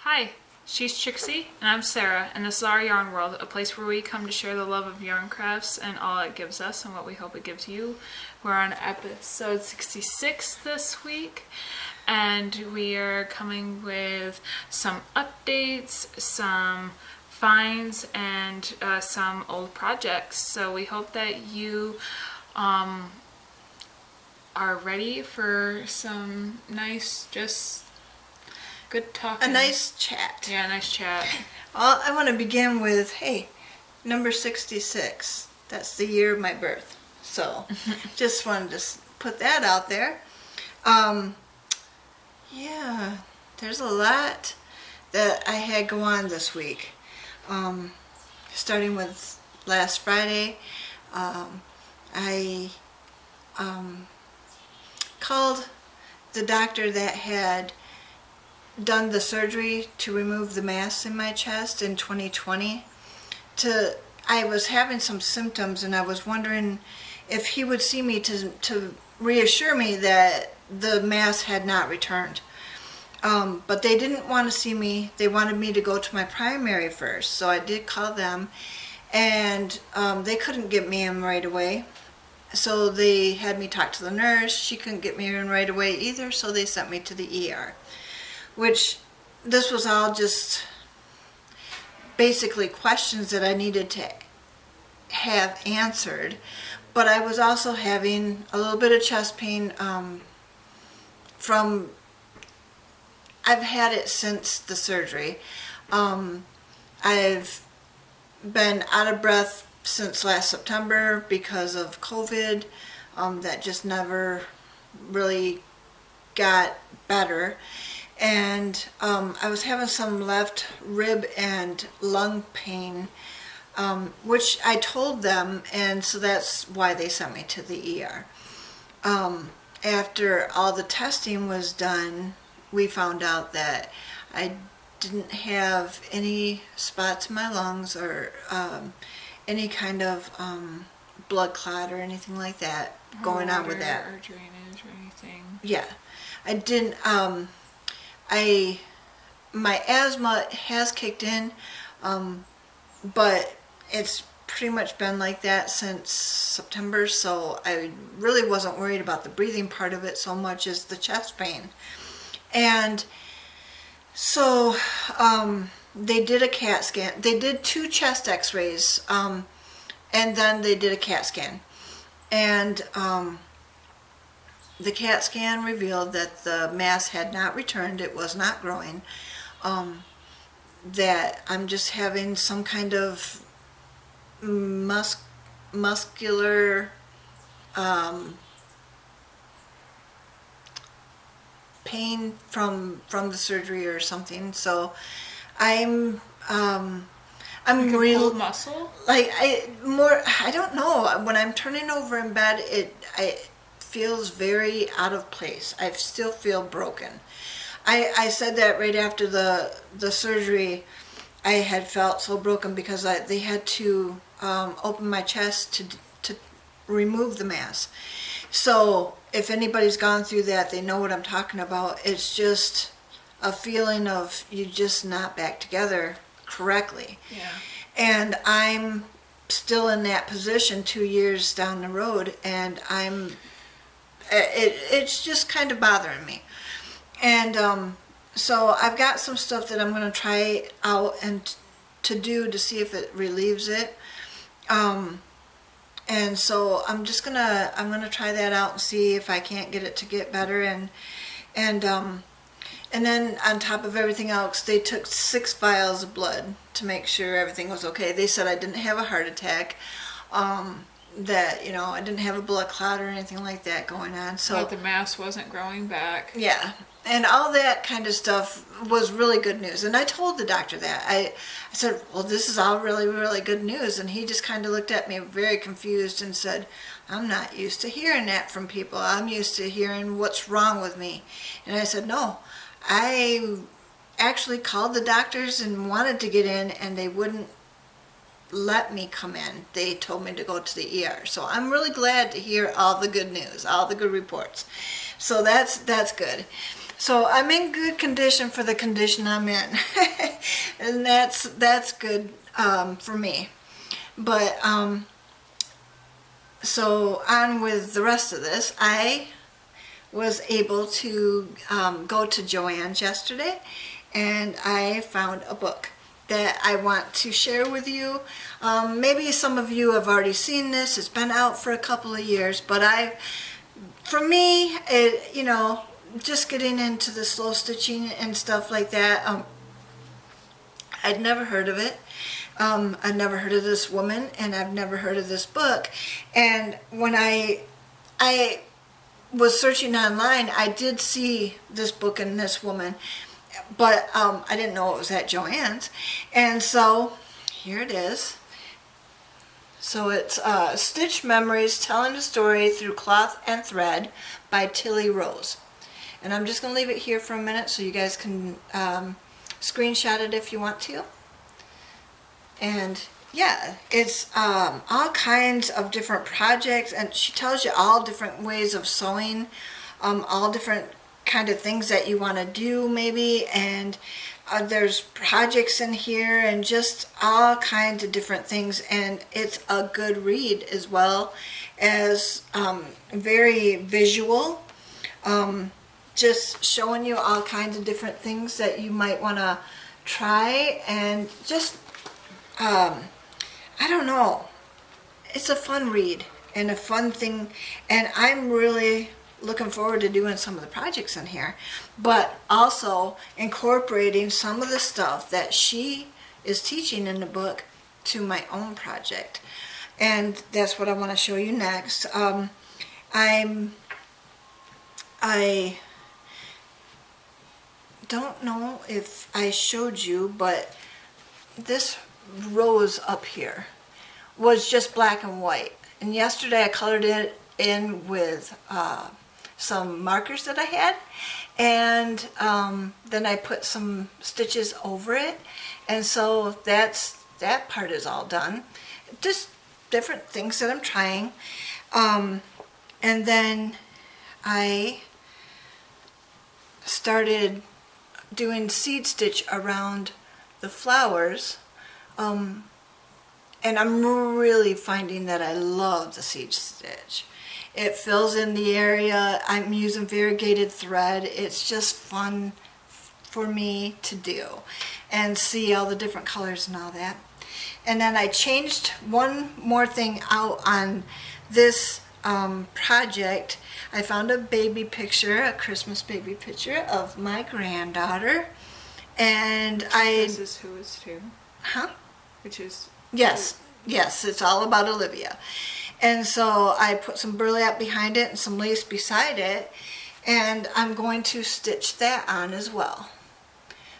Hi, she's Trixie, and I'm Sarah, and this is our yarn world, a place where we come to share the love of yarn crafts and all it gives us and what we hope it gives you. We're on episode 66 this week, and we are coming with some updates, some finds, and some old projects. So we hope that you are ready for some nice, just good talking. A nice chat. Yeah, nice chat. Well, I want to begin with, hey, number 66. That's the year of my birth. So, just wanted to put that out there. Yeah, there's a lot that I had go on this week. Starting with last Friday, I called the doctor that had done the surgery to remove the mass in my chest in 2020. I was having some symptoms, and I was wondering if he would see me to reassure me that the mass had not returned. But they didn't want to see me. They wanted me to go to my primary first. So I did call them, and they couldn't get me in right away. So they had me talk to the nurse. She couldn't get me in right away either, so they sent me to the ER. Which, this was all just basically questions that I needed to have answered. But I was also having a little bit of chest pain from, I've had it since the surgery. I've been out of breath since last September because of COVID. That just never really got better. And I was having some left rib and lung pain, which I told them, and so that's why they sent me to the ER. After all the testing was done, we found out that I didn't have any spots in my lungs or any kind of blood clot or anything like that going on with that. Or drainage or anything. Yeah, I didn't. My asthma has kicked in, but it's pretty much been like that since September, so I really wasn't worried about the breathing part of it so much as the chest pain. And so they did a CAT scan. They did 2 chest x-rays, and then they did a CAT scan. And the CAT scan revealed that the mass had not returned. It was not growing. That I'm just having some kind of muscular pain from the surgery or something. So I'm real muscle. I don't know. When I'm turning over in bed, it feels very out of place. I still feel broken. I said that right after the surgery. I had felt so broken because they had to open my chest to remove the mass. So if anybody's gone through that, they know what I'm talking about. It's just a feeling of you just not back together correctly. Yeah. And I'm still in that position 2 years down the road, and it's just kind of bothering me. And so I've got some stuff that I'm going to try out and to do to see if it relieves it. And so I'm gonna try that out and see if I can't get it to get better. And then on top of everything else, they took 6 vials of blood to make sure everything was okay. They said I didn't have a heart attack. That I didn't have a blood clot or anything like that going on. So that the mass wasn't growing back. Yeah, and all that kind of stuff was really good news. And I told the doctor that. I said, well, this is all really, really good news. And he just kind of looked at me very confused and said, I'm not used to hearing that from people. I'm used to hearing what's wrong with me. And I said, no, I actually called the doctors and wanted to get in, and they wouldn't let me come in. They told me to go to the ER. So I'm really glad to hear all the good news, all the good reports. So that's good. So I'm in good condition for the condition I'm in. And that's good for me. But so on with the rest of this. I was able to go to Joann's yesterday, and I found a book that I want to share with you. Maybe some of you have already seen this. It's been out for a couple of years, but for me, you know, just getting into the slow stitching and stuff like that, I'd never heard of it. I'd never heard of this woman, and I've never heard of this book. And when I was searching online, I did see this book and this woman, but I didn't know it was at Joann's. And so here it is. So it's Stitch Memories, Telling a Story Through Cloth and Thread by Tilly Rose. And I'm just going to leave it here for a minute so you guys can screenshot it if you want to. And yeah, it's all kinds of different projects, and she tells you all different ways of sewing, all different kind of things that you want to do maybe, and there's projects in here and just all kinds of different things, and it's a good read as well as very visual, just showing you all kinds of different things that you might want to try, and just I don't know, it's a fun read and a fun thing, and I'm really looking forward to doing some of the projects in here, but also incorporating some of the stuff that she is teaching in the book to my own project. And that's what I want to show you next. I don't know if I showed you, but this rose up here was just black and white, and yesterday I colored it in with some markers that I had, and then I put some stitches over it, and so that part is all done. Just different things that I'm trying, and then I started doing seed stitch around the flowers, and I'm really finding that I love the seed stitch. It fills in the area. I'm using variegated thread. It's just fun for me to do and see all the different colors and all that. And then I changed one more thing out on this project. I found a baby picture, a Christmas baby picture of my granddaughter, and This is who is too. Huh? Which is... Yes, yes, it's all about Olivia. And so I put some burlap behind it and some lace beside it, and I'm going to stitch that on as well.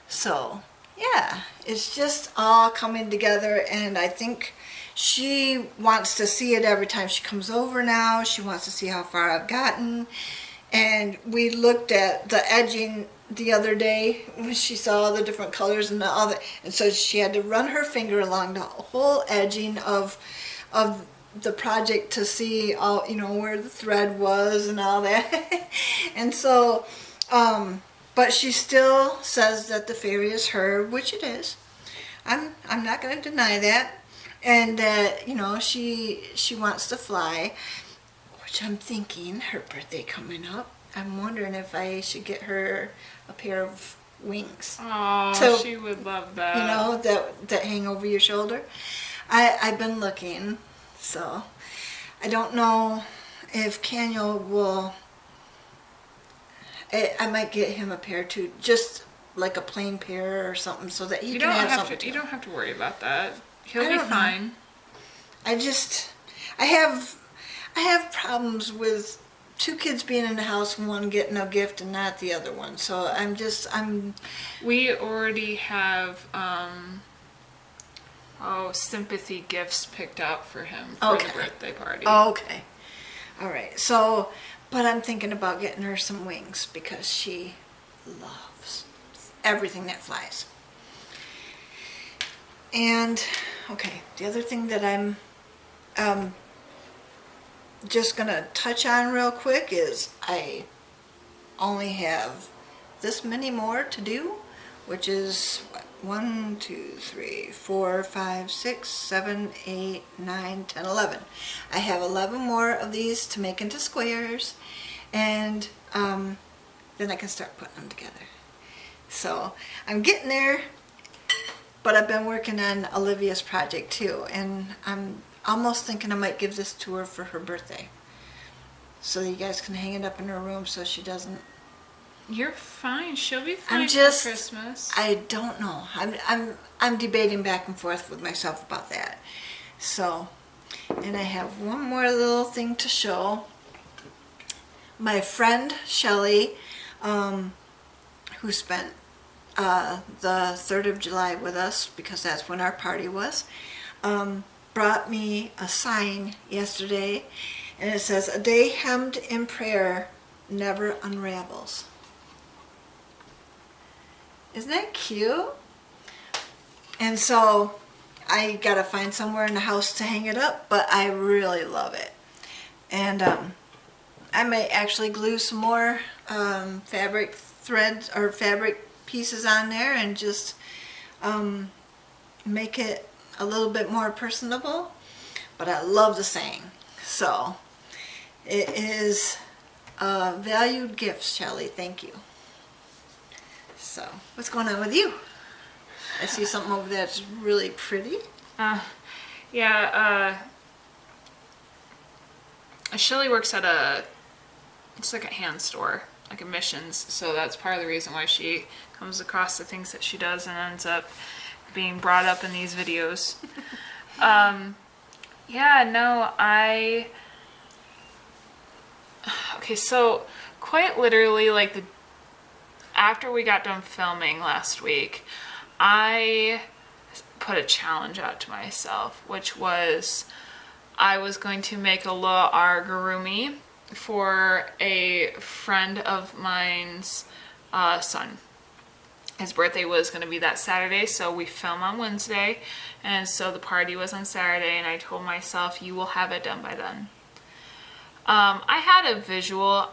So yeah, it's just all coming together, and I think she wants to see it every time she comes over now. She wants to see how far I've gotten. And we looked at the edging the other day when she saw the different colors and all that, and so she had to run her finger along the whole edging of the project to see all, you know, where the thread was and all that. And so but she still says that the fairy is her, which it is. I'm not going to deny that, and that, you know, she wants to fly, which I'm thinking, her birthday coming up, I'm wondering if I should get her a pair of wings. Oh, So, she would love that. you know, that hang over your shoulder. I've been looking, so I don't know if Daniel will. I might get him a pair too, just like a plain pair or something, so that he can have something. You don't have to worry about that. He'll I be don't know. fine. I have problems with two kids being in the house and one getting a gift and not the other one. So We already have sympathy gifts picked out for him for the birthday party. Okay. All right. So, but I'm thinking about getting her some wings because she loves everything that flies. And okay, the other thing that I'm just gonna touch on real quick is I only have this many more to do, which is what, 1, 2, 3, 4, 5, 6, 7, 8, 9, 10, 11. I have 11 more of these to make into squares, and then I can start putting them together. So I'm getting there, but I've been working on Olivia's project too, and I'm almost thinking I might give this to her for her birthday, so you guys can hang it up in her room so she doesn't. You're fine. She'll be fine I'm just, for Christmas. I don't know. I'm debating back and forth with myself about that. So, and I have one more little thing to show. My friend Shelly, who spent the 3rd of July with us, because that's when our party was, brought me a sign yesterday, and it says, "A day hemmed in prayer never unravels." Isn't that cute? And so I gotta find somewhere in the house to hang it up, but I really love it. And I may actually glue some more fabric threads or fabric pieces on there and just make it a little bit more personable. But I love the saying. So it is a valued gift, Shelley. Thank you. So, what's going on with you? I see something over there that's really pretty. Shelly works at it's like a hand store, like a Missions, so that's part of the reason why she comes across the things that she does and ends up being brought up in these videos. Okay, so quite literally, like after we got done filming last week, I put a challenge out to myself, which was I was going to make a little amigurumi for a friend of mine's son. His birthday was going to be that Saturday, so we film on Wednesday, and so the party was on Saturday, and I told myself, you will have it done by then. I had a visual.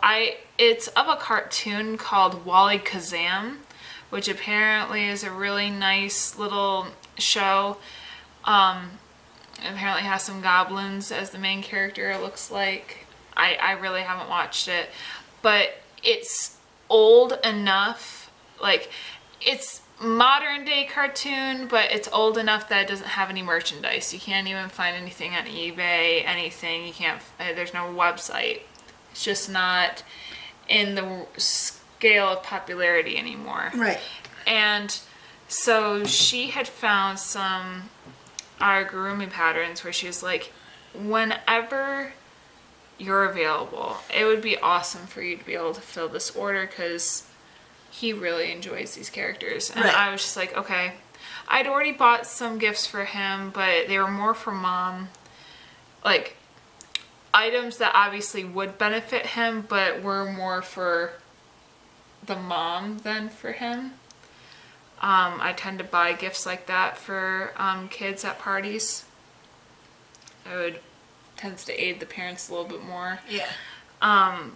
It's of a cartoon called Wally Kazam, which apparently is a really nice little show. Apparently has some goblins as the main character, it looks like. I really haven't watched it, but it's old enough, like it's modern day cartoon, but it's old enough that it doesn't have any merchandise. You can't even find anything on eBay, anything. You can't, there's no website. It's just not in the scale of popularity anymore. Right. And so she had found some amigurumi patterns where she was like, whenever you're available, it would be awesome for you to be able to fill this order, because he really enjoys these characters. And right. I was just like, okay. I'd already bought some gifts for him, but they were more for Mom. Like, items that obviously would benefit him, but were more for the mom than for him. I tend to buy gifts like that for kids at parties. Tends to aid the parents a little bit more. Yeah.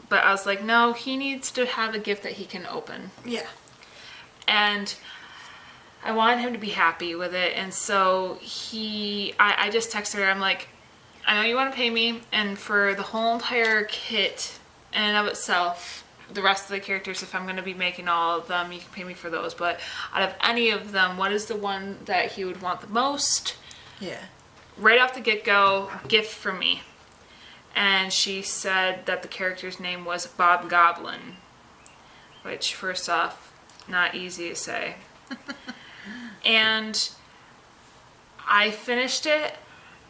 But I was like, no, he needs to have a gift that he can open. Yeah. And I wanted him to be happy with it. And so I just texted her, I'm like, I know you want to pay me, and for the whole entire kit in and of itself, the rest of the characters, if I'm going to be making all of them, you can pay me for those. But out of any of them, what is the one that he would want the most? Yeah. Right off the get-go, gift from me. And she said that the character's name was Bob Goblin, which, first off, not easy to say. And I finished it,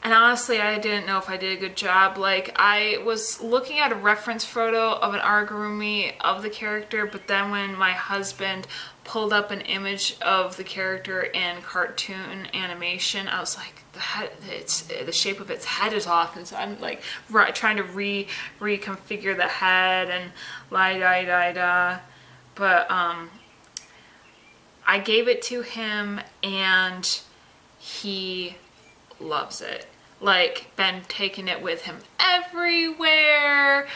and honestly, I didn't know if I did a good job. Like, I was looking at a reference photo of an amigurumi of the character, but then when my husband pulled up an image of the character in cartoon animation, I was like, the shape of its head is off, and so I'm like trying to reconfigure the head and la-da-da-da. But I gave it to him, and he loves it. Like, been taking it with him everywhere,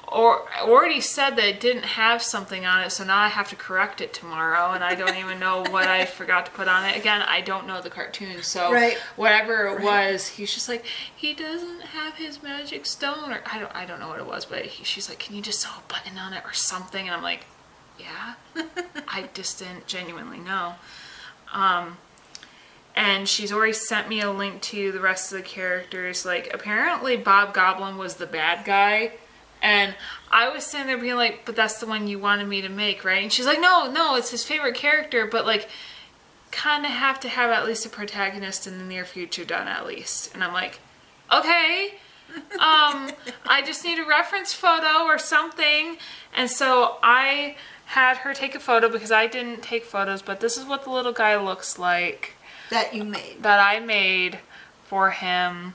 or already said that it didn't have something on it, so now I have to correct it tomorrow, and I don't even know what I forgot to put on it. Again, I don't know the cartoon, so whatever it was, he's just like, he doesn't have his magic stone, or I don't know what it was, but she's like, can you just sew a button on it or something? And I'm like, yeah. I just didn't genuinely know. And she's already sent me a link to the rest of the characters. Like, apparently Bob Goblin was the bad guy. And I was sitting there being like, but that's the one you wanted me to make, right? And she's like, no, it's his favorite character, but like, kind of have to have at least a protagonist in the near future done at least. And I'm like, okay, I just need a reference photo or something. And so I had her take a photo because I didn't take photos, but this is what the little guy looks like. That you made. That I made for him.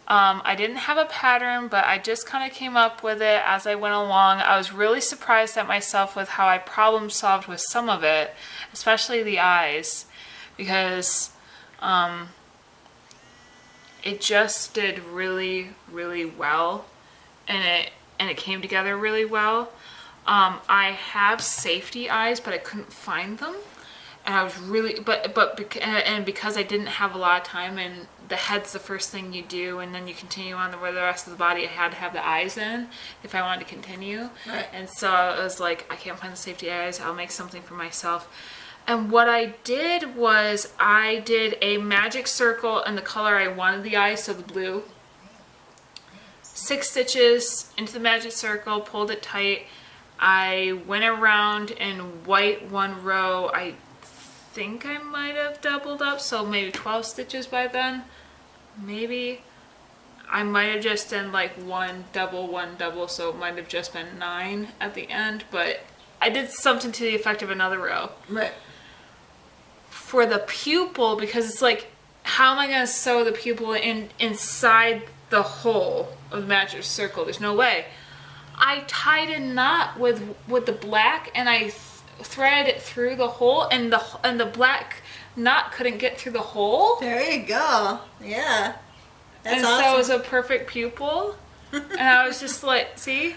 I didn't have a pattern, but I just kind of came up with it as I went along. I was really surprised at myself with how I problem solved with some of it, especially the eyes, because it just did really, really well, and it came together really well. I have safety eyes, but I couldn't find them. And I was really, and because I didn't have a lot of time, and the head's the first thing you do, and then you continue on the rest of the body, I had to have the eyes in if I wanted to continue. Right. And so I was like, I can't find the safety eyes, I'll make something for myself. And what I did was I did a magic circle in the color I wanted the eyes, so the blue. 6 stitches into the magic circle, pulled it tight. I went around in white one row. I think I might have doubled up, so maybe 12 stitches by then. Maybe. I might have just done like one double, so it might have just been 9 at the end, but I did something to the effect of another row. Right. For the pupil, because it's like, how am I going to sew the pupil inside the hole of the magic circle? There's no way. I tied a knot with the black, and I threaded it through the hole, and the black knot couldn't get through the hole. There you go. Yeah. That's awesome. So it was awesome. a perfect pupil. And I was just like, see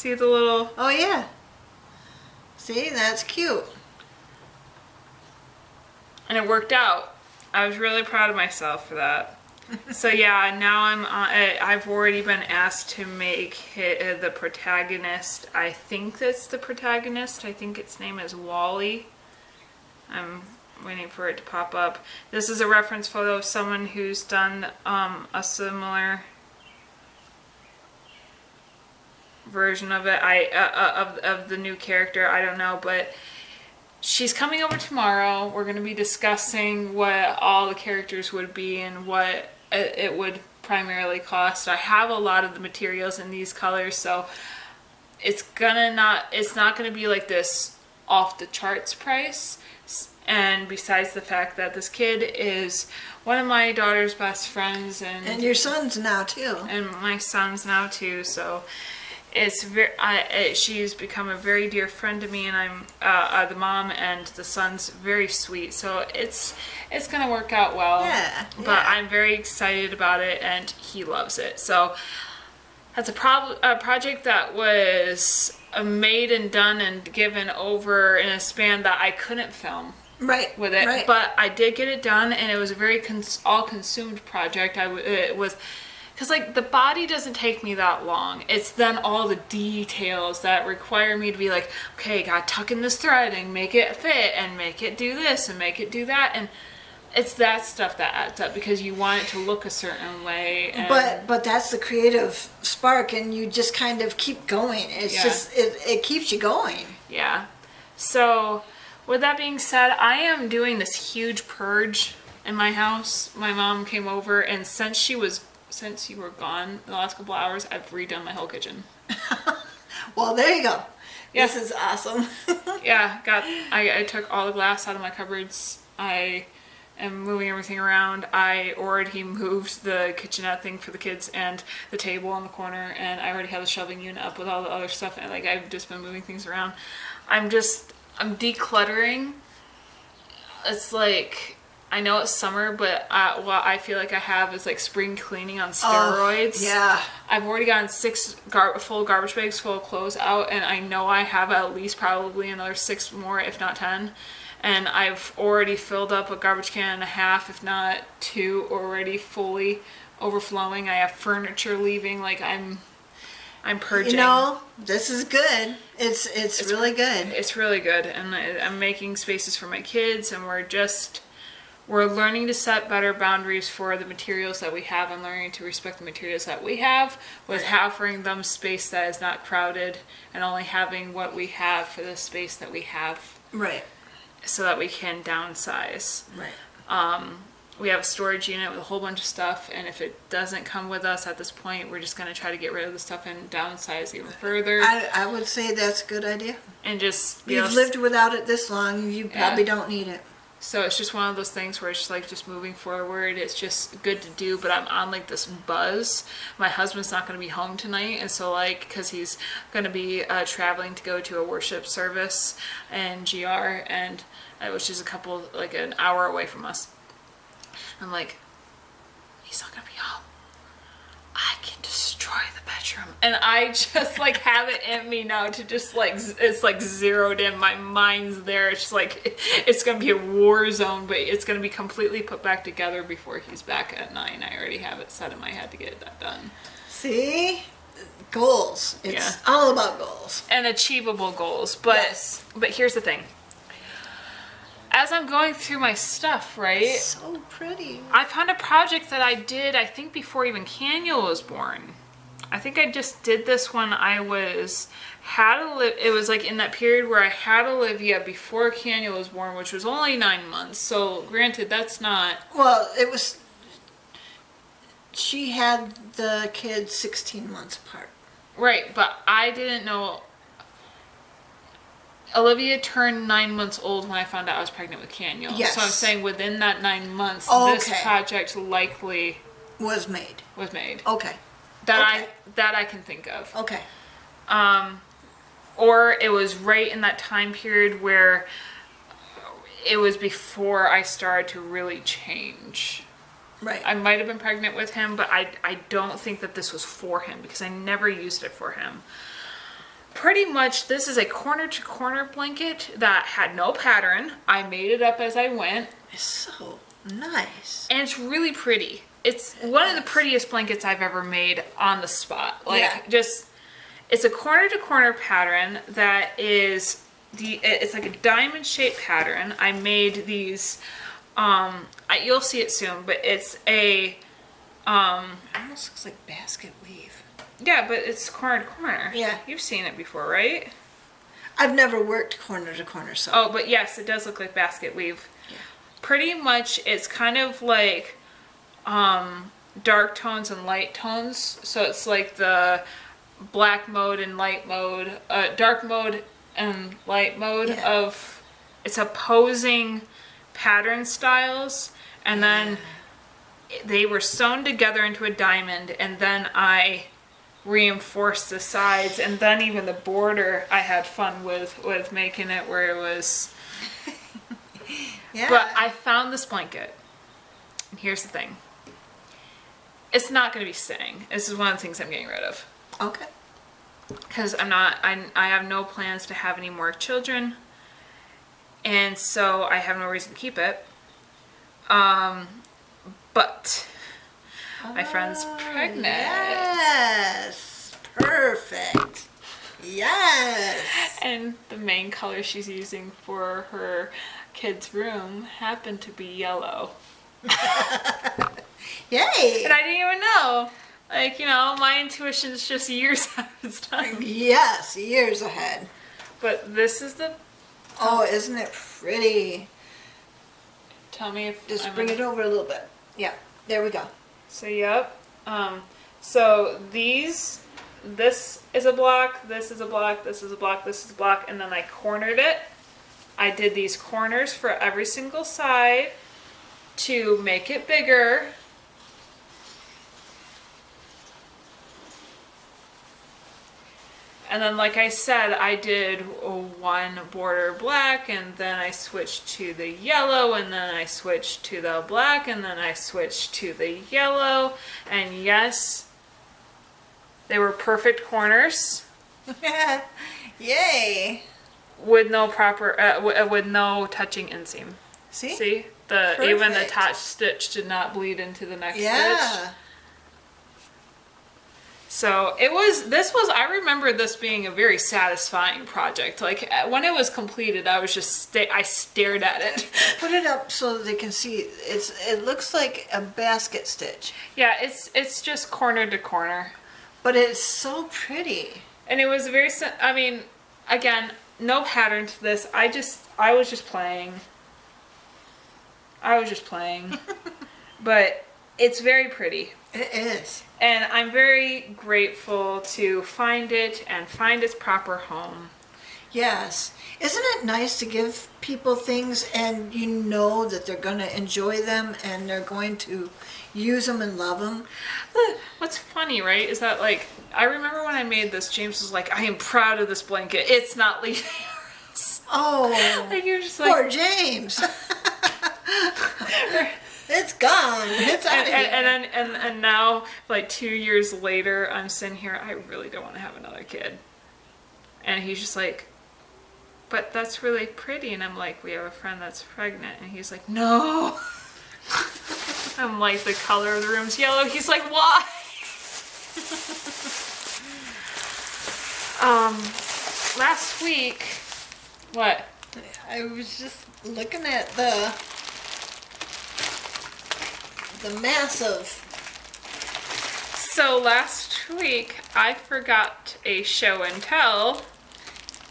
the little... Oh yeah. See, that's cute. And it worked out. I was really proud of myself for that. So yeah, now I've already been asked to make the protagonist. I think that's the protagonist. I think its name is Wally. I'm waiting for it to pop up. This is a reference photo of someone who's done a similar version of it. Of the new character. I don't know, but she's coming over tomorrow. We're going to be discussing what all the characters would be and what it would primarily cost. I have a lot of the materials in these colors, so it's not gonna be like this off the charts price. And besides the fact that this kid is one of my daughter's best friends, and your son's now too, and my son's now too, so it's she's become a very dear friend to me, and I'm the mom, and the son's very sweet, so it's gonna work out well. Yeah. But I'm very excited about it, and he loves it. So that's a project that was made and done and given over in a span that I couldn't film. Right. With it, right. But I did get it done, and it was a very all-consumed project. It was. Because, like, the body doesn't take me that long. It's then all the details that require me to be like, okay, gotta tuck in this thread and make it fit and make it do this and make it do that. And it's that stuff that adds up because you want it to look a certain way. And but that's the creative spark, and you just kind of keep going. It's just, it keeps you going. Yeah. So, with that being said, I am doing this huge purge in my house. My mom came over, and since you were gone the last couple hours, I've redone my whole kitchen. Well, there you go. Yeah. This is awesome. Yeah, I took all the glass out of my cupboards. I am moving everything around. I already moved the kitchenette thing for the kids and the table in the corner, and I already have the shelving unit up with all the other stuff, and like I've just been moving things around. I'm decluttering. It's like I know it's summer, but what I feel like I have is like spring cleaning on steroids. Oh, yeah. I've already gotten 6 full garbage bags full of clothes out, and I know I have at least probably another 6 more, if not 10. And I've already filled up a garbage can and a half, if not 2, already fully overflowing. I have furniture leaving. Like I'm purging. You know, this is good. It's really good. It's really good, and I'm making spaces for my kids, and we're learning to set better boundaries for the materials that we have and learning to respect the materials that we have with offering them space that is not crowded and only having what we have for the space that we have. Right. So that we can downsize. Right. We have a storage unit with a whole bunch of stuff, and if it doesn't come with us at this point, we're just going to try to get rid of the stuff and downsize even further. I would say that's a good idea. And just You've lived without it this long, you probably don't need it. So it's just one of those things where it's just like just moving forward. It's just good to do, but I'm on like this buzz. My husband's not going to be home tonight, and so like because he's going to be traveling to go to a worship service in GR, and which is like an hour away from us. I'm like, he's not going to be home. I can destroy the bedroom. And I just like have it in me now to just like, it's like zeroed in. My mind's there. It's just like, it's going to be a war zone, but it's going to be completely put back together before he's back at 9. I already have it set in my head to get that done. See? Goals. It's all about goals. And achievable goals. But here's the thing. As I'm going through my stuff, right? So pretty. I found a project that I did, I think, before even Caniel was born. I think I just did this when it was like in that period where I had Olivia before Caniel was born, which was only 9 months. So granted, that's not... Well, she had the kids 16 months apart. Right, but I didn't know... Olivia turned 9 months old when I found out I was pregnant with Caniel. Yes. So I'm saying within that 9 months, this project likely... Was made. Okay. That I can think of. Okay. Or it was right in that time period where it was before I started to really change. Right. I might have been pregnant with him, but I don't think that this was for him because I never used it for him. Pretty much, this is a corner-to-corner blanket that had no pattern. I made it up as I went. It's so nice. And it's really pretty. It's one of the prettiest blankets I've ever made on the spot. It's a corner-to-corner pattern that is it's like a diamond-shaped pattern. I made these, you'll see it soon, but it's a, it almost looks like basket weave. Yeah, but it's corner to corner. Yeah. You've seen it before, right? I've never worked corner to corner, so. Oh, but yes, it does look like basket weave. Yeah. Pretty much, it's kind of like dark tones and light tones. So it's like the black mode and light mode, dark mode and light mode of, it's opposing pattern styles. And then they were sewn together into a diamond, and then I reinforced the sides, and then even the border I had fun with making it where it was But I found this blanket, and here's the thing, it's not going to be staying. This is one of the things I'm getting rid of. Okay. Because I have no plans to have any more children, and so I have no reason to keep it. But my friend's pregnant. Yes. Perfect. Yes. And the main color she's using for her kid's room happened to be yellow. Yay. And I didn't even know. Like, my intuition's just years ahead of its time. Yes, years ahead. But this is the... Oh, isn't it pretty? Tell me if... Just bring it over a little bit. Yeah, there we go. So, yep. So this is a block, this is a block, this is a block, this is a block, and then I cornered it. I did these corners for every single side to make it bigger. And then, like I said, I did one border black, and then I switched to the yellow, and then I switched to the black, and then I switched to the yellow. And yes, they were perfect corners. Yay! With no proper, with no touching inseam. See? Even the attached stitch did not bleed into the next stitch. So I remember this being a very satisfying project. Like when it was completed, I was just, I stared at it. Put it up so they can see. It looks like a basket stitch. Yeah, it's just corner to corner. But it's so pretty. And it was very, I mean, again, no pattern to this. I was just playing. But it's very pretty. It is. And I'm very grateful to find it and find its proper home. Yes. Isn't it nice to give people things and you know that they're going to enjoy them and they're going to use them and love them? What's funny, right, is that, like, I remember when I made this, James was like, I am proud of this blanket. It's not leaving us. Oh, like, you're just like, poor James. It's gone. It's out of here. And now, like 2 years later, I'm sitting here, I really don't want to have another kid. And he's just like, but that's really pretty. And I'm like, we have a friend that's pregnant. And he's like, no. I'm like, the color of the room's yellow. He's like, why? Last week, what? I was just looking at the massive. So last week, I forgot a show and tell.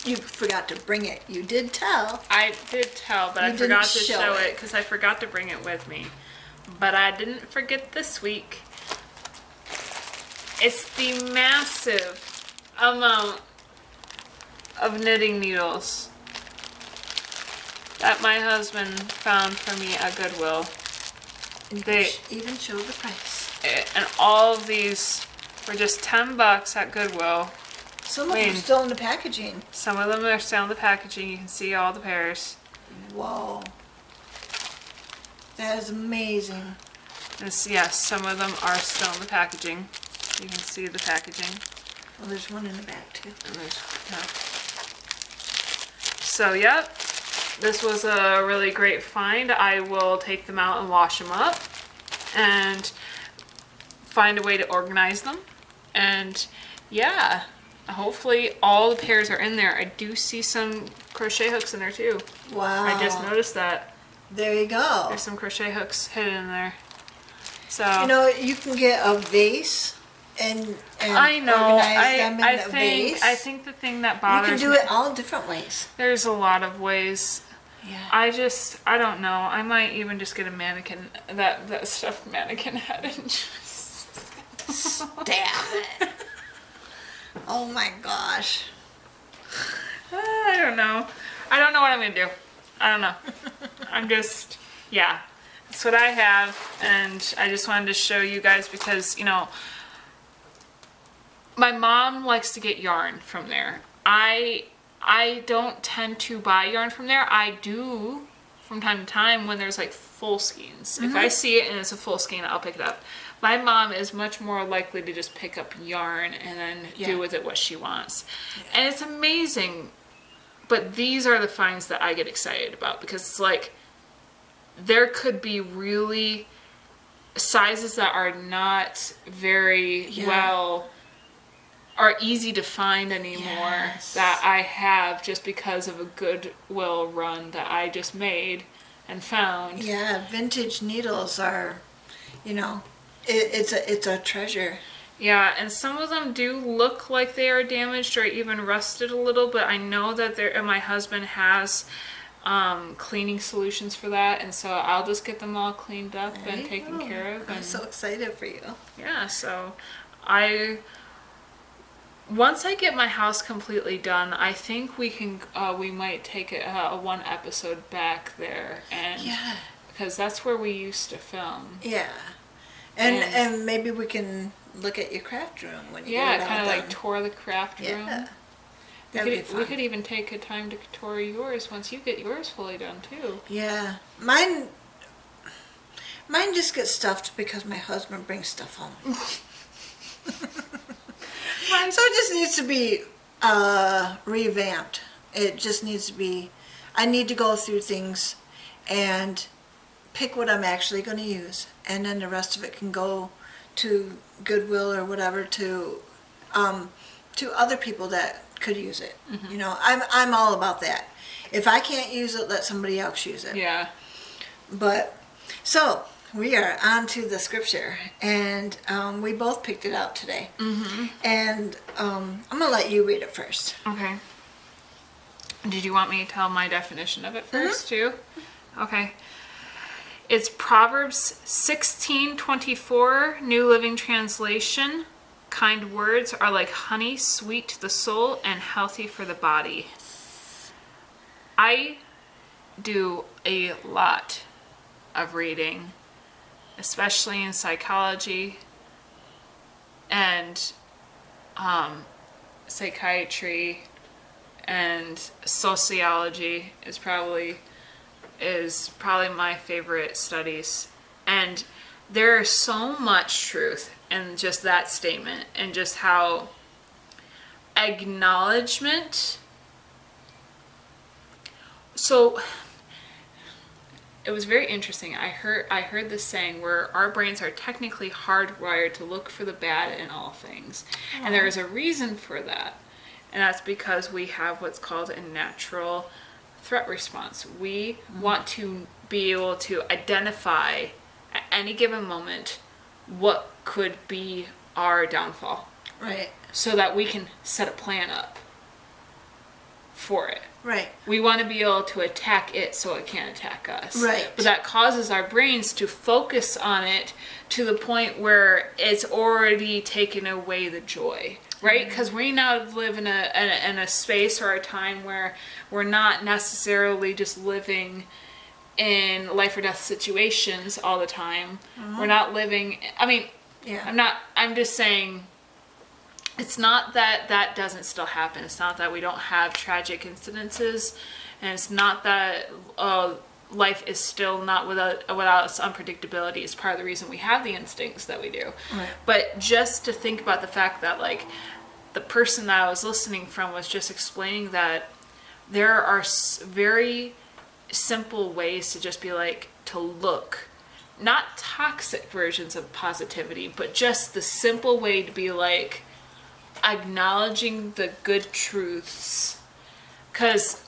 You forgot to bring it. You did tell. I did tell, but I forgot to show it because I forgot to bring it with me. But I didn't forget this week. It's the massive amount of knitting needles that my husband found for me at Goodwill. They even showed the price. And all of these were just $10 at Goodwill. Some of them are still in the packaging. Some of them are still in the packaging. You can see all the pairs. Whoa. That is amazing. Yes, some of them are still in the packaging. You can see the packaging. Well, there's one in the back too. So, yep. This was a really great find. I will take them out and wash them up and find a way to organize them. And yeah, hopefully all the pairs are in there. I do see some crochet hooks in there too. Wow. I just noticed that. There you go. There's some crochet hooks hidden in there. So you know, you can get a vase and I know. organize them in a vase. I think the thing that bothers me. You can do it all different ways. There's a lot of ways. Yeah. I don't know. I might even just get a mannequin, that stuffed mannequin head and just stab it. Oh my gosh. I don't know. I don't know what I'm gonna do. I don't know. I'm just, yeah. That's what I have, and I just wanted to show you guys because, you know, my mom likes to get yarn from there. I don't tend to buy yarn from there. I do from time to time when there's like full skeins. If I see it and it's a full skein, I'll pick it up. My mom is much more likely to just pick up yarn and then do with it what she wants. Yeah. And it's amazing. But these are the finds that I get excited about because it's like there could be really sizes that are not very well are easy to find anymore that I have just because of a Goodwill run that I just made and found. Yeah, vintage needles are, you know, it's a treasure. Yeah, and some of them do look like they are damaged or even rusted a little, but I know that my husband has cleaning solutions for that, and so I'll just get them all cleaned up and taken care of. I'm so excited for you. Yeah, so once I get my house completely done, I think we might take a one episode back there, and because that's where we used to film. Yeah, and maybe we can look at your craft room when you get it all kind of done. like tour the craft room. That'd be fun. We could even take a time to tour yours once you get yours fully done too. Yeah, mine just gets stuffed because my husband brings stuff home. So it just needs to be revamped. It just needs to be. I need to go through things and pick what I'm actually going to use, and then the rest of it can go to Goodwill or whatever to other people that could use it. Mm-hmm. You know, I'm all about that. If I can't use it, let somebody else use it. Yeah. But so we are on to the scripture, and we both picked it out today. Mm-hmm. And I'm gonna let you read it first. Okay. Did you want me to tell my definition of it first too? Okay. It's Proverbs 16:24, New Living Translation. Kind words are like honey, sweet to the soul and healthy for the body. I do a lot of reading, especially in psychology and psychiatry, and sociology is probably my favorite studies. And there is so much truth in just that statement, and just how acknowledgement. So it was very interesting. I heard this saying where our brains are technically hardwired to look for the bad in all things. And there is a reason for that. And that's because we have what's called a natural threat response. We want to be able to identify at any given moment what could be our downfall. Right. So that we can set a plan up for it. Right. We want to be able to attack it so it can't attack us. Right. But that causes our brains to focus on it to the point where it's already taken away the joy. Right? Because we now live in a space or a time where we're not necessarily just living in life or death situations all the time. We're not living, I'm just saying, it's not that that doesn't still happen. It's not that we don't have tragic incidences, and it's not that life is still not without its unpredictability. It's part of the reason we have the instincts that we do. Right. But just to think about the fact that, like, the person that I was listening from was just explaining that there are very simple ways to just be like, to look, not toxic versions of positivity, but just the simple way to be like acknowledging the good truths, because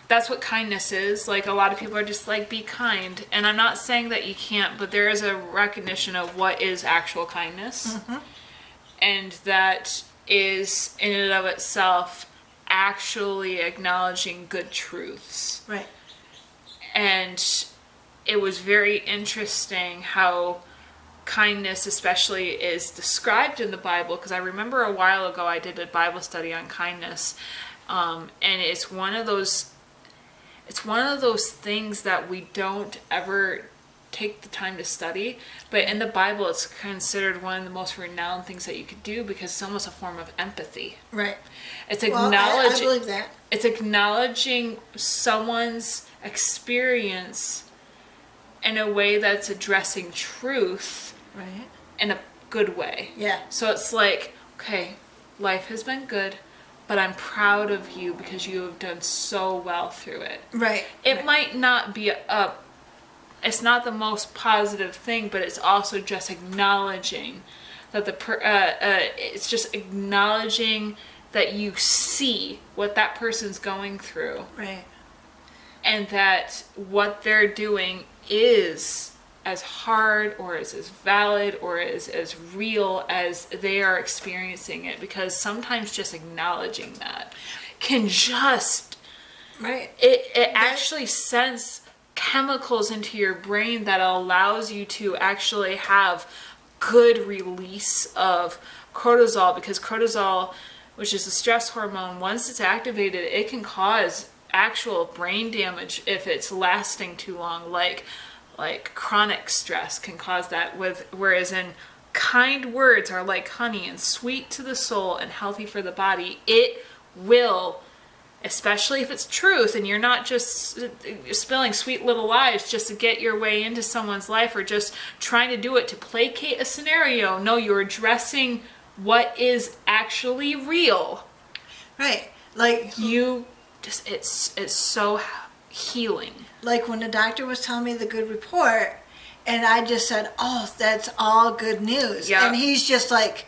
that's what kindness is. Like, a lot of people are just like, be kind, and I'm not saying that you can't, but there is a recognition of what is actual kindness, and that is in and of itself actually acknowledging good truths. Right. And it was very interesting how kindness especially is described in the Bible, because I remember a while ago I did a Bible study on kindness, and it's one of those things that we don't ever take the time to study, but in the Bible it's considered one of the most renowned things that you could do, because it's almost a form of empathy. Right. It's I believe that. It's acknowledging someone's experience in a way that's addressing truth, right, in a good way. Yeah. So it's like, okay, life has been good, but I'm proud of you because you have done so well through it. Right. It might not be it's not the most positive thing, but it's also just acknowledging that it's just acknowledging that you see what that person's going through. Right. And that what they're doing is as hard or is as valid or is as real as they are experiencing it. Because sometimes just acknowledging that can just... Right. It actually sends chemicals into your brain that allows you to actually have good release of cortisol, because cortisol, which is a stress hormone, once it's activated, it can cause actual brain damage if it's lasting too long, like chronic stress can cause that. Whereas in kind words are like honey and sweet to the soul and healthy for the body, it will especially if it's truth and you're not just spilling sweet little lies just to get your way into someone's life or just trying to do it to placate a scenario. No, you're addressing what is actually real. Right. Like You just, it's so healing. like when the doctor was telling me the good report, and I just said, "Oh, that's all good news." Yeah. And he's just like,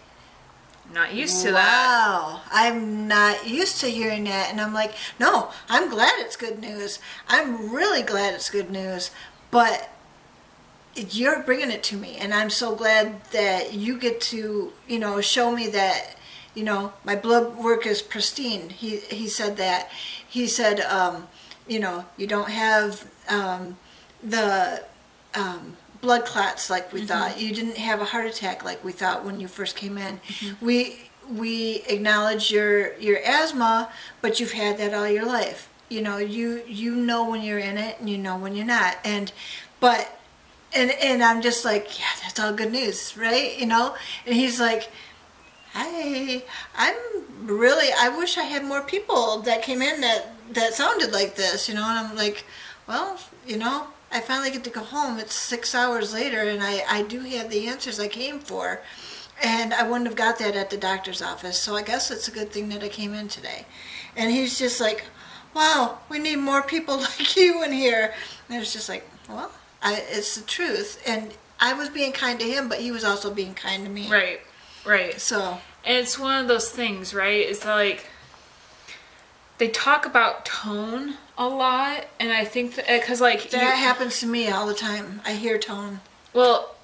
Not used to that. wow, I'm not used to hearing that. And I'm like, no, I'm glad it's good news. I'm really glad it's good news. But you're bringing it to me. And I'm so glad that you get to, show me that, my blood work is pristine. He said that. He said, you don't have the blood clots like we thought. You didn't have a heart attack like we thought when you first came in. We acknowledge your asthma, but you've had that all your life. You know when you're in it and you know when you're not. And I'm just like, yeah, that's all good news, right? And he's like, I wish I had more people that came in that sounded like this, and I'm like, well, I finally get to go home. It's 6 hours later, and I do have the answers I came for. And I wouldn't have got that at the doctor's office, so I guess it's a good thing that I came in today. And he's just like, wow, we need more people like you in here. And it's just like, well, it's the truth. And I was being kind to him, but he was also being kind to me. Right. So. And it's one of those things, right? It's like, they talk about tone a lot, and I think that, because like... That happens to me all the time. I hear tone. Well,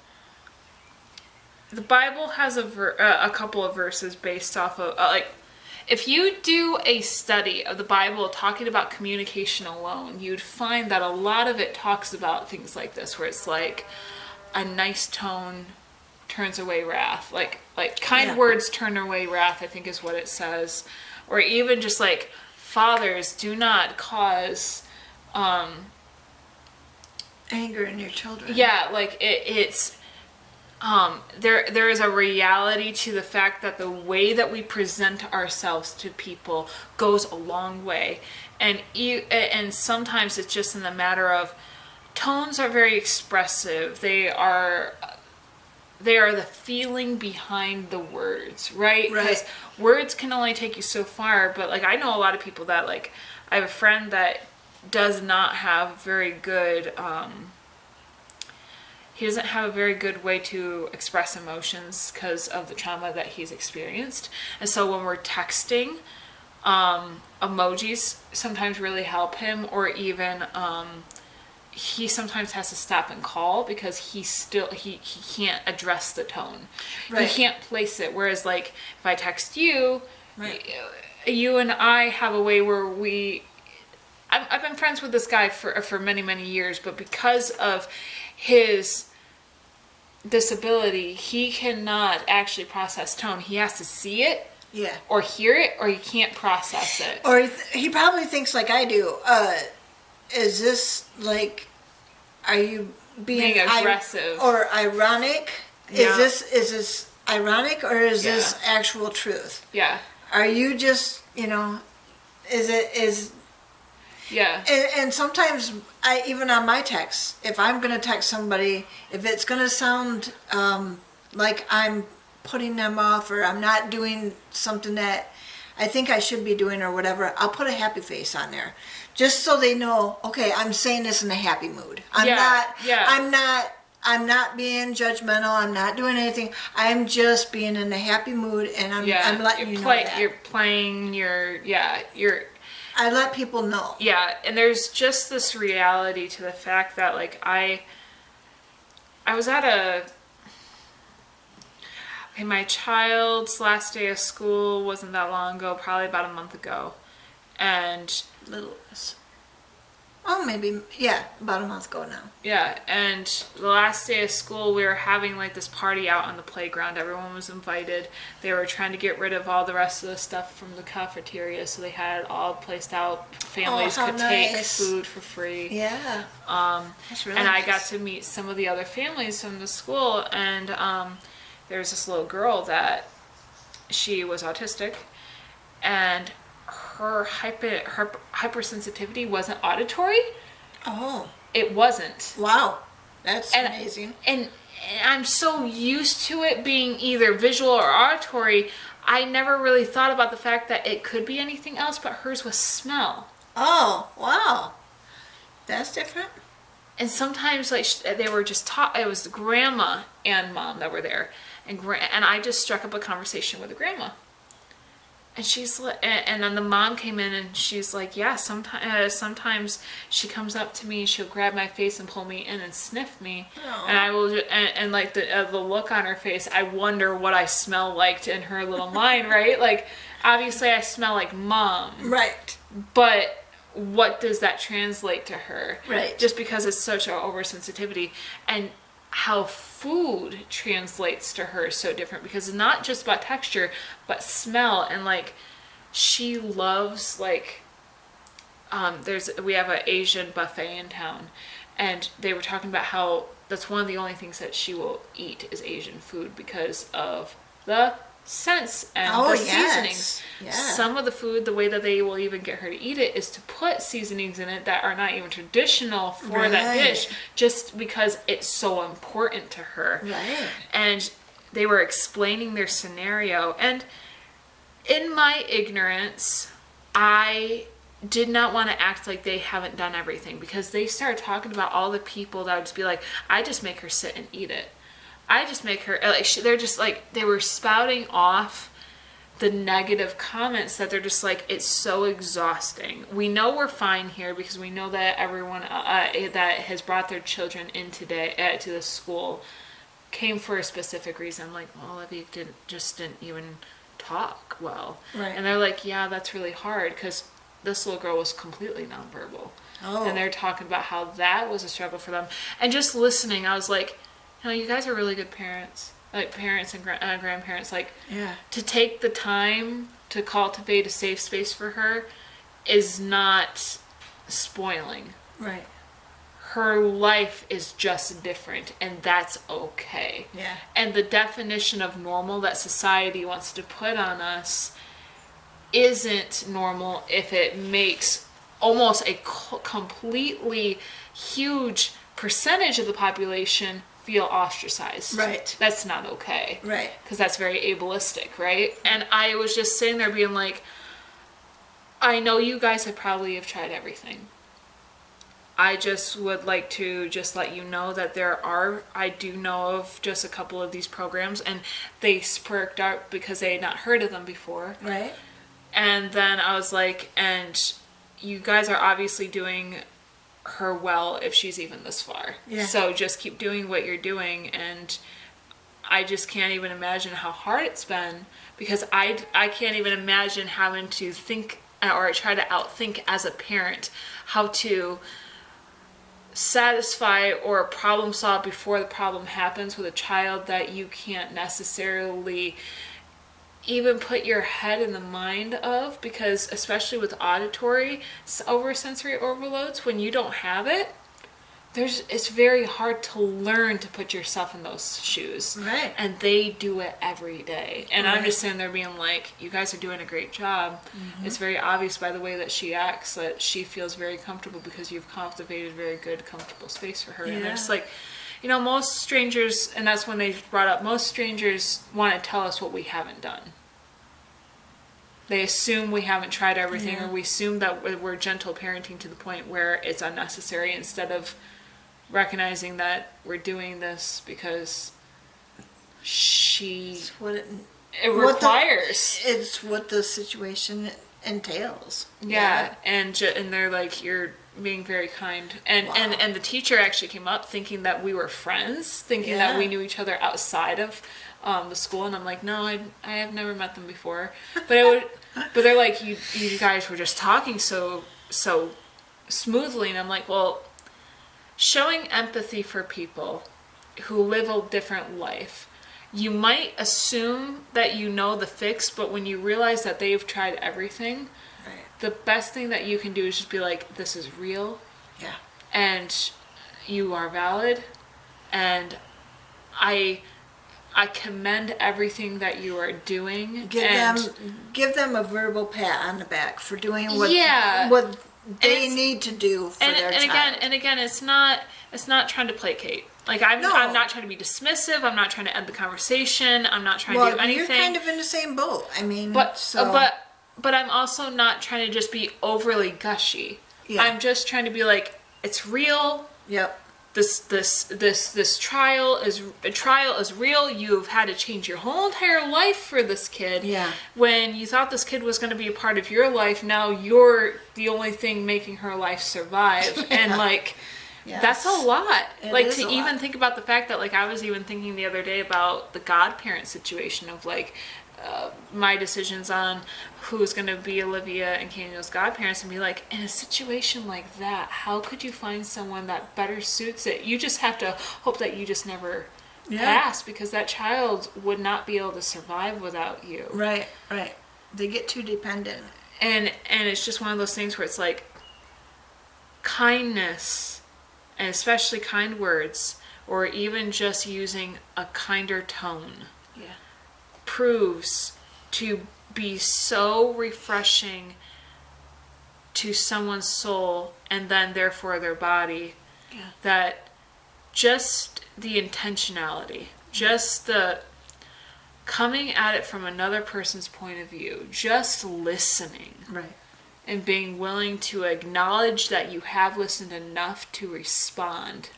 the Bible has a couple of verses based off of, if you do a study of the Bible talking about communication alone, you'd find that a lot of it talks about things like this, where it's like, a nice tone turns away wrath. Like kind words turn away wrath, I think is what it says. Or even just like, fathers, do not cause... anger in your children. Yeah, like it's... there is a reality to the fact that the way that we present ourselves to people goes a long way, and sometimes it's just in the matter of tones are very expressive. They are the feeling behind the words, right? Because words can only take you so far. But like I know a lot of people that like I have a friend that does not have very good. He doesn't have a very good way to express emotions because of the trauma that he's experienced. And so when we're texting, emojis sometimes really help him, or even he sometimes has to stop and call because he can't address the tone. Right. He can't place it. Whereas like if I text you, you and I have a way where I've been friends with this guy for many, many years, but because of his disability, he cannot actually process tone. He has to see it, or hear it, or he can't process it. Or he probably thinks like I do. Is this like, are you being aggressive or ironic? Yeah. Is this ironic, or is this actual truth? Yeah. Are you just is Yeah. And sometimes even on my texts, if I'm going to text somebody, if it's going to sound like I'm putting them off, or I'm not doing something that I think I should be doing or whatever, I'll put a happy face on there. Just so they know, okay, I'm saying this in a happy mood. I'm not being judgmental. I'm not doing anything. I'm just being in a happy mood, and I'm letting you know that. You're playing I let people know. Yeah, and there's just this reality to the fact that, like, I was at my child's last day of school wasn't that long ago, probably about a month ago, and... Little less. Oh, maybe, about a month ago now. Yeah, and the last day of school, we were having, like, this party out on the playground. Everyone was invited. They were trying to get rid of all the rest of the stuff from the cafeteria, so they had it all placed out. Families could take food for free. Yeah. That's really nice. I got to meet some of the other families from the school, and there was this little girl that she was autistic, and her hypersensitivity wasn't auditory. Oh. It wasn't. Wow. That's amazing. And I'm so used to it being either visual or auditory, I never really thought about the fact that it could be anything else, but hers was smell. Oh, wow. That's different. And sometimes, like, they were just taught, it was grandma and mom that were there. And I just struck up a conversation with the grandma. And she's and then the mom came in and she's like, yeah, sometimes she comes up to me, she'll grab my face and pull me in and sniff me. Aww. And I will, and like the look on her face, I wonder what I smell like in her little mind, right? Like, obviously I smell like mom. Right. But what does that translate to her? Right. Just because it's such an oversensitivity. And how food translates to her is so different, because it's not just about texture but smell. And like, she loves, like, we have an Asian buffet in town, and they were talking about how that's one of the only things that she will eat is Asian food because of the scents and the seasonings. Yeah. Some of the food, the way that they will even get her to eat it is to put seasonings in it that are not even traditional for that dish, just because it's so important to her. Right. And they were explaining their scenario, and in my ignorance, I did not want to act like they haven't done everything, because they started talking about all the people that would just be like, I just make her sit and eat it. I just make her, like, they're just like, they were spouting off the negative comments that they're just like, it's so exhausting. We know we're fine here because we know that everyone that has brought their children in today to the school came for a specific reason. Like, well, Olivia didn't even talk well. Right. And they're like, yeah, that's really hard, because this little girl was completely nonverbal. Oh. And they're talking about how that was a struggle for them. And just listening, I was like, you guys are really good parents, like parents and grandparents. Like, yeah, to take the time to cultivate a safe space for her is not spoiling. right. Her life is just different, and that's okay. Yeah. And the definition of normal that society wants to put on us isn't normal if it makes almost a completely huge percentage of the population feel ostracized. Right. That's not okay. Right. Because that's very ableistic, right? And I was just sitting there being like, I know you guys have tried everything. I just would like to just let you know that I do know of just a couple of these programs, and they perked up because they had not heard of them before. Right. And then I was like, and you guys are obviously doing her well if she's even this far. Yeah. So just keep doing what you're doing. And I just can't even imagine how hard it's been, because I can't even imagine having to think or try to outthink as a parent how to satisfy or problem solve before the problem happens with a child that you can't necessarily even put your head in the mind of, because especially with auditory sensory overloads, when you don't have it, it's very hard to learn to put yourself in those shoes. Right. And they do it every day. And Right. I'm just sitting there being like, you guys are doing a great job. Mm-hmm. It's very obvious by the way that she acts that she feels very comfortable, because you've cultivated very good, comfortable space for her. Yeah. And they're just like, most strangers, and that's when they brought up, most strangers want to tell us what we haven't done. They assume we haven't tried everything, Yeah. or we assume that we're gentle parenting to the point where it's unnecessary, instead of recognizing that we're doing this because It's what it requires. It's what the situation entails. Yeah. And they're like, you're being very kind. And, Wow. and the teacher actually came up thinking that we were friends, thinking that Yeah. we knew each other outside of the school. And I'm like, no, I have never met them before. But but they're like, you guys were just talking so smoothly. And I'm like, well, showing empathy for people who live a different life, you might assume that you know the fix, but when you realize that they've tried everything, Right. the best thing that you can do is just be like, this is real, Yeah. and you are valid, and I commend everything that you are doing. Give them a verbal pat on the back for doing what they need to do for their child. And again, it's not trying to placate. Like I'm not trying to be dismissive. I'm not trying to end the conversation. I'm not trying to do anything. You're kind of in the same boat. I mean, but I'm also not trying to just be overly gushy. Yeah. I'm just trying to be like, it's real. Yep. This trial is real. You've had to change your whole entire life for this kid. Yeah. When you thought this kid was going to be a part of your life, now you're the only thing making her life survive. And like, yes. That's a lot. Like to even think about the fact that like I was even thinking the other day about the godparent situation of like my decisions on who's going to be Olivia and Daniel's godparents, and be like, in a situation like that, how could you find someone that better suits it? You just have to hope that you just never pass, because that child would not be able to survive without you. Right. They get too dependent. And it's just one of those things where it's like kindness, and especially kind words, or even just using a kinder tone, proves to be so refreshing to someone's soul and then therefore their body, that just the intentionality, just the coming at it from another person's point of view, just listening, and being willing to acknowledge that you have listened enough to respond.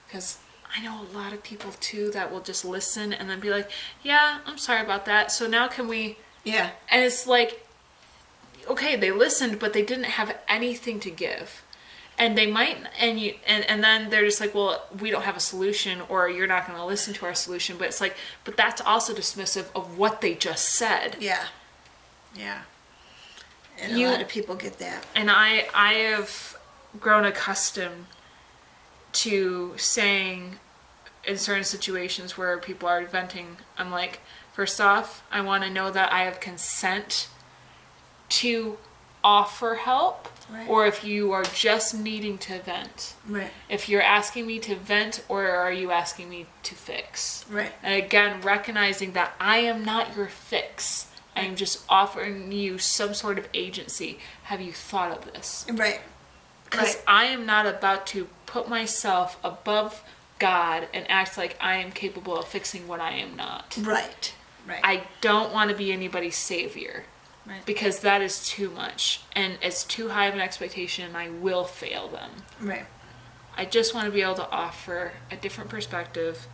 Because I know a lot of people too that will just listen and then be like, yeah, I'm sorry about that. So now can we... And it's like, okay, they listened, but they didn't have anything to give. And they might, and then they're just like, well, we don't have a solution, or you're not going to listen to our solution. But it's like, but that's also dismissive of what they just said. And a lot of people get that. And I have grown accustomed to saying in certain situations where people are venting, I'm like, first off, I want to know that I have consent to offer help, or if you are just needing to vent. If you're asking me to vent, or are you asking me to fix? And again, recognizing that I am not your fix. I am just offering you some sort of agency. Have you thought of this? Because I am not about to put myself above God and act like I am capable of fixing what I am not. I don't want to be anybody's savior. Because that is too much. And it's too high of an expectation, and I will fail them. I just want to be able to offer a different perspective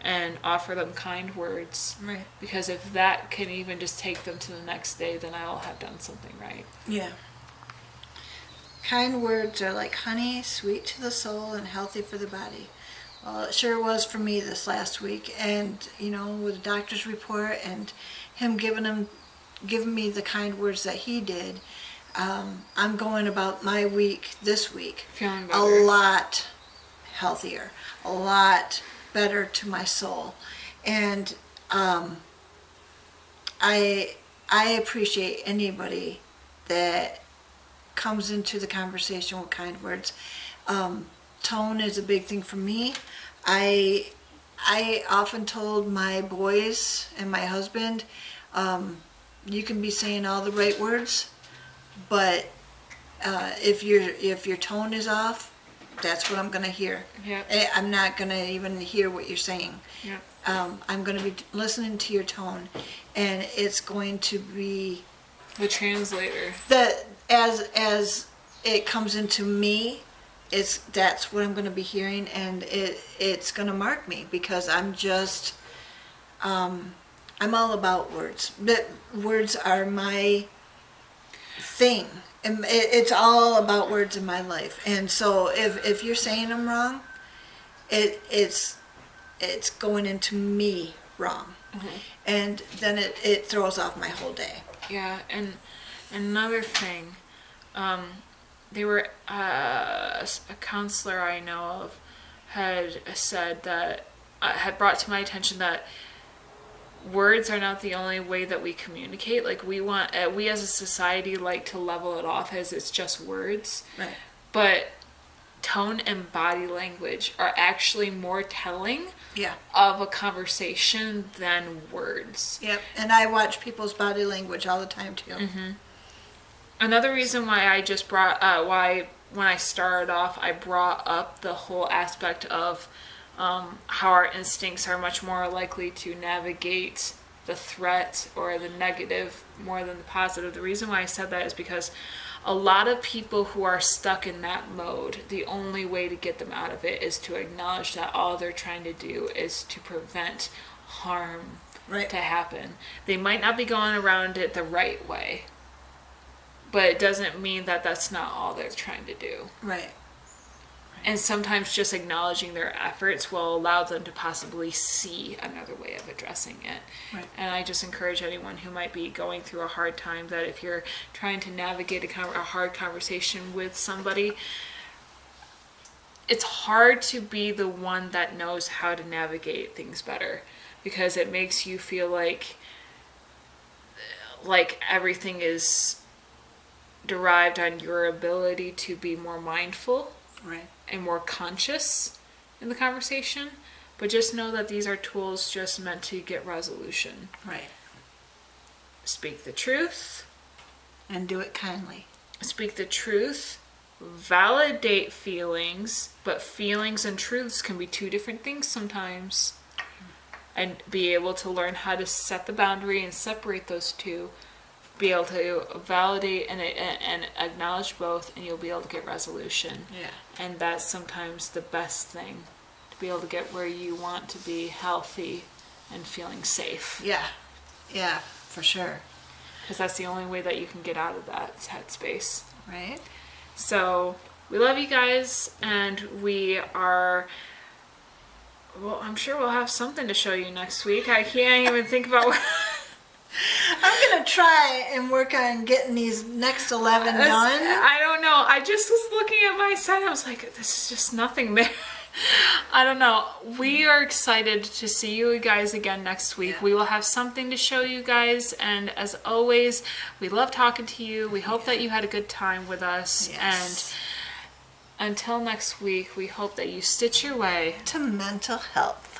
and offer them kind words. Because if that can even just take them to the next day, then I will have done something right. Kind words are like honey, sweet to the soul and healthy for the body. Well, it sure was for me this last week. And, you know, with the doctor's report and him giving me the kind words that he did, I'm going about my week this week feeling better, a lot healthier, a lot better to my soul. And I appreciate anybody that comes into the conversation with kind words. Tone is a big thing for me. I often told my boys and my husband, you can be saying all the right words, but if your tone is off, that's what I'm going to hear. I'm not going to even hear what you're saying. I'm going to be listening to your tone, and it's going to be the translator. That as it comes into me, that's what I'm going to be hearing, and it's going to mark me, because I'm just I'm all about words. Words are my thing, and it's all about words in my life. And so if you're saying them wrong, it's going into me wrong, and then it throws off my whole day. And another thing, they were a counselor I know of had said that had brought to my attention that words are not the only way that we communicate. Like we as a society like to level it off as it's just words, but tone and body language are actually more telling Yeah. of a conversation than words. Yep. And I watch people's body language all the time too. Another reason why I just brought, why when I started off, I brought up the whole aspect of how our instincts are much more likely to navigate the threat or the negative more than the positive. The reason why I said that is because a lot of people who are stuck in that mode, the only way to get them out of it is to acknowledge that all they're trying to do is to prevent harm to happen. They might not be going around it the right way, but it doesn't mean that that's not all they're trying to do. Right. And sometimes just acknowledging their efforts will allow them to possibly see another way of addressing it. Right. And I just encourage anyone who might be going through a hard time that if you're trying to navigate a hard conversation with somebody, it's hard to be the one that knows how to navigate things better, because it makes you feel like everything is derived on your ability to be more mindful. Right. And more conscious in the conversation, but just know that these are tools just meant to get resolution. Right. Speak the truth. And do it kindly. Speak the truth. Validate feelings, but feelings and truths can be two different things sometimes. And be able to learn how to set the boundary and separate those two. Be able to validate and acknowledge both, and you'll be able to get resolution. Yeah. And that's sometimes the best thing, to be able to get where you want to be, healthy and feeling safe. Yeah. Yeah, for sure. Because that's the only way that you can get out of that headspace. Right. So we love you guys, and we are... Well, I'm sure we'll have something to show you next week. I can't even think about what... I'm going to try and work on getting these next 11 done. I don't know. I just was looking at my set. I was like, this is just nothing there. I don't know. We are excited to see you guys again next week. Yeah. We will have something to show you guys. And as always, we love talking to you. We hope that you had a good time with us. Yes. And until next week, we hope that you stitch your way to mental health.